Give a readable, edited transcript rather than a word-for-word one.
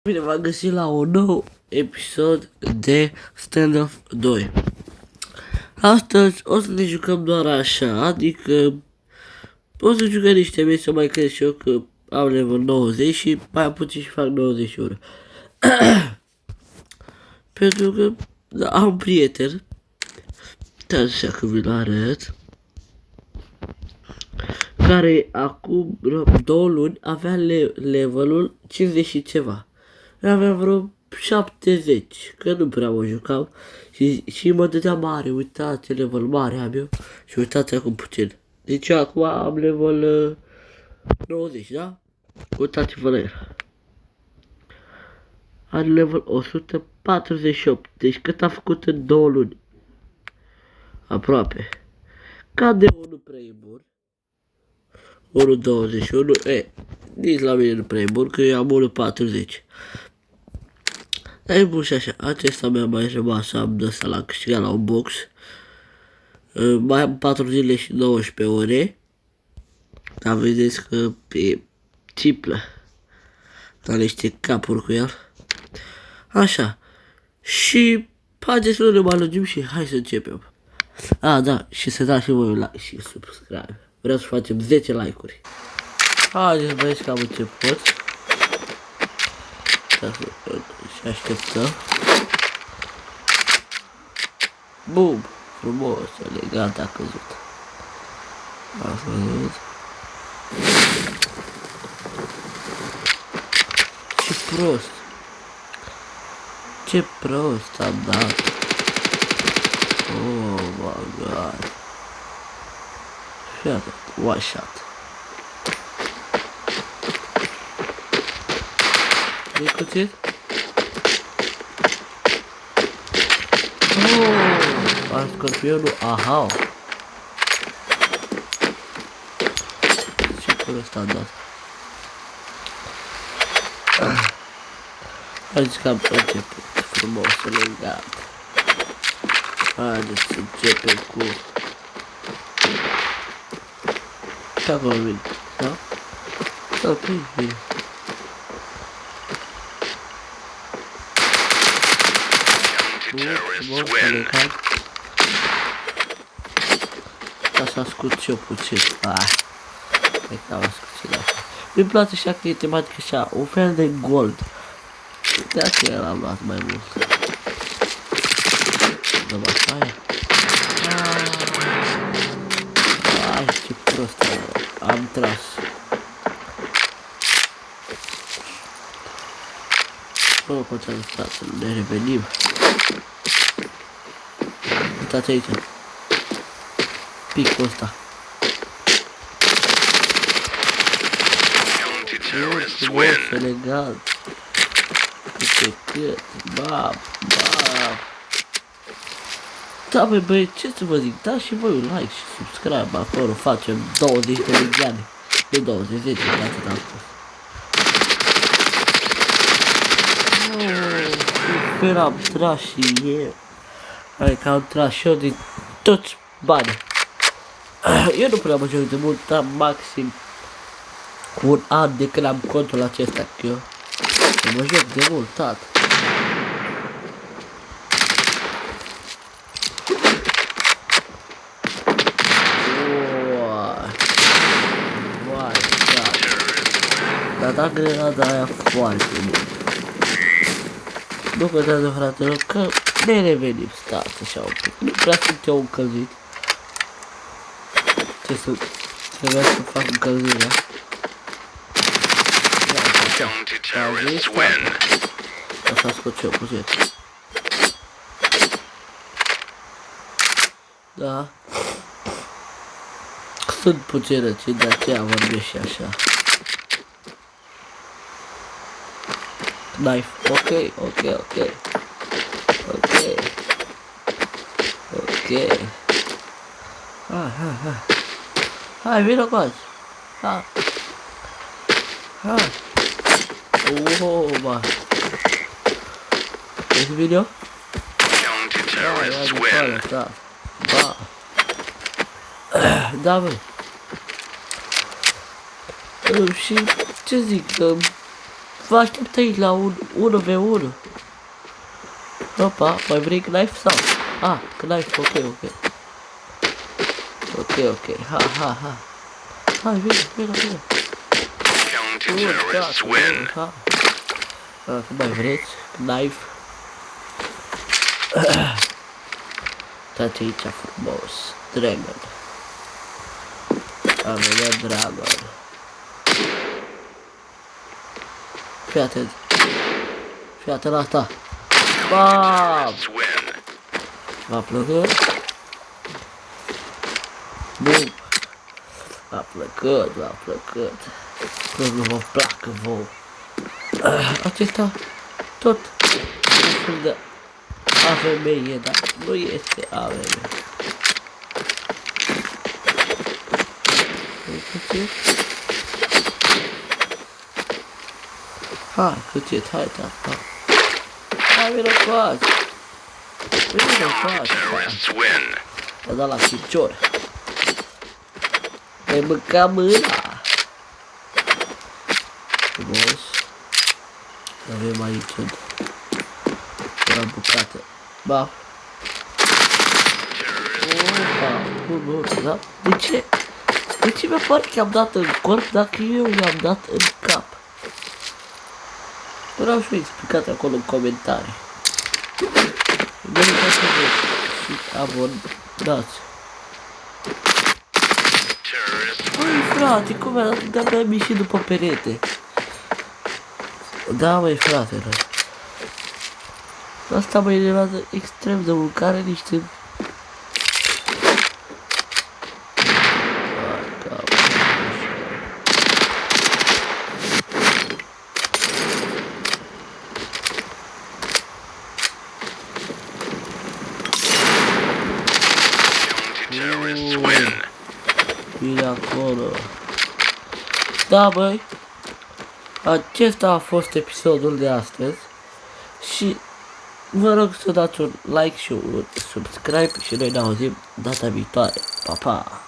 Bine, v-am găsit la un nou episod de Standoff 2. Astăzi o să ne jucăm doar așa, adică o să jucăm niște mei să mai cresc și eu că am level 90 și mai puțin și fac 91. Pentru că am un prieten, așa că vi-l arăt, care acum 2 luni avea levelul 50 și ceva. Eu aveam vreo 70, că nu prea mă jucam și mă dădea mare, uitați ce level mare am eu și uitați acum puțin. Deci eu acum am level 90, da? Uitați-vă la el. Are level 148, deci cât a făcut în 2 luni. Aproape. Ca de unul prea e bun. 1.21, nici la mine nu prea e bun, că eu am 1.40. Dar e bun și așa, acesta mi-a mai rămas, am de ăsta l-am câștigat la un box. Mai am 4 zile și 19 ore. Dar vedeți că e triplă. Dar niște capuri cu el. Așa. Și haideți să nu ne mai lungim și hai să începem. Da, și să dați și voi un like și subscribe. Vreau să facem 10 like-uri. Haideți, băieți că am început. Și așteptăm. Bum! Frumos, elegant a căzut. Ați văzut? Ce prost! Ce prost am dat! Oh my god! Iată, one shot. E cuțit? Oh, am scorpionul, aha. Ce prost am dat. Haideți că am început frumos, elegant. Haideți să începem cu... Pe acolo vine, da? Da, pe aici vine. Frumos, elegant. Ca să ascult și eu puțin. Cred că am ascuțit așa. Mi-mi place așa că e tematică așa, un fel de gold. De aceea l-am luat mai mult. Dăm așa aia. Ai, ce prost am tras. Nu pot să stați, să ne revenim. Uitați aici. Picul ăsta. Frumos, elegant. Cât, bam. Da, băi, ce să vă zic, dați și voi un like și subscribe acolo, facem 20 de milioane. Nu 20, 10, de atât am spus. Super am tras și eu. Adică am tras și eu din toți banii. Eu nu prea mă joc de mult, am maxim un an de când am contul acesta, că eu mă joc de mult, tată. Dar da grenada aia foarte mult. Nu contează, fratelor, că ne revenim, stați așa un pic. Nu prea sunt eu încălzit. Trebuia să fac încălzirea. Așa scot eu puțin. Da. Sunt puțin răcit, de aceea vorbesc și așa. Knife, ok. Hai, vino cu azi. Hai. Ba. Ești video? Da, bă. Și ce zic, vă aștept aici la un 1v1. Opa, mai vrei knife sau? Ah, knife, ok. Ok, ha. Hai, vine. Counter-terrorists win. Ha. Cum mai vreți? Knife. Uitați aici frumos. Dragon. Am venit Dragon. Fii atent la asta. Bam! V-a plăcut? Bum! V-a plăcut. Că nu vă placă vouă. Acesta tot un fel de AVM e, dar nu este AVM. Hai, cât hai. Hai, vino coace. A dat la picior. Mi-ai mâncat mâna. Frumos. Avem aici o bucată. Ba. Opa, bun, da? De ce? De ce mi-a pare că am dat în corp dacă eu i-am dat în cap? Vreau și explicat acolo în comentarii. Nu uitați să vă și abonați. Măi frate, cum mi-a dat? De-abia am ieșit după perete. Da, măi frate, asta mă enervează extrem de mult, care niște... Bine acolo. Da, băi. Acesta a fost episodul de astăzi. Și vă rog să dați un like și un subscribe și noi ne auzim data viitoare. Pa, pa!